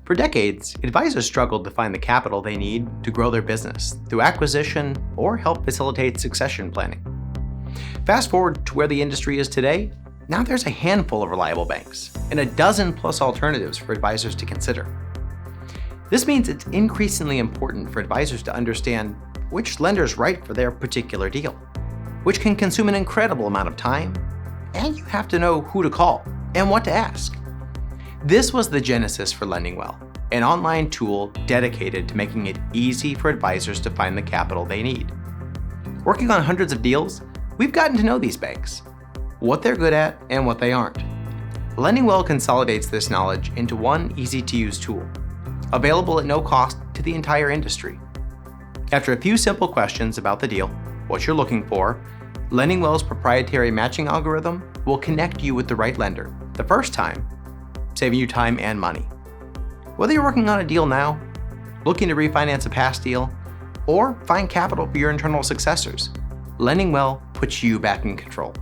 For decades, advisors struggled to find the capital they need to grow their business through acquisition or help facilitate succession planning. Fast forward to where the industry is today, now there's a handful of reliable banks and a dozen plus alternatives for advisors to consider. This means it's increasingly important for advisors to understand which lender is right for their particular deal, which can consume an incredible amount of time, and you have to know who to call and what to ask. This was the genesis for LendingWell, an online tool dedicated to making it easy for advisors to find the capital they need. Working on hundreds of deals, we've gotten to know these banks, what they're good at and what they aren't. LendingWell consolidates this knowledge into one easy-to-use tool, available at no cost to the entire industry. After a few simple questions about the deal, what you're looking for, LendingWell's proprietary matching algorithm will connect you with the right lender the first time, saving you time and money. Whether you're working on a deal now, looking to refinance a past deal, or find capital for your internal successors, LendingWell puts you back in control.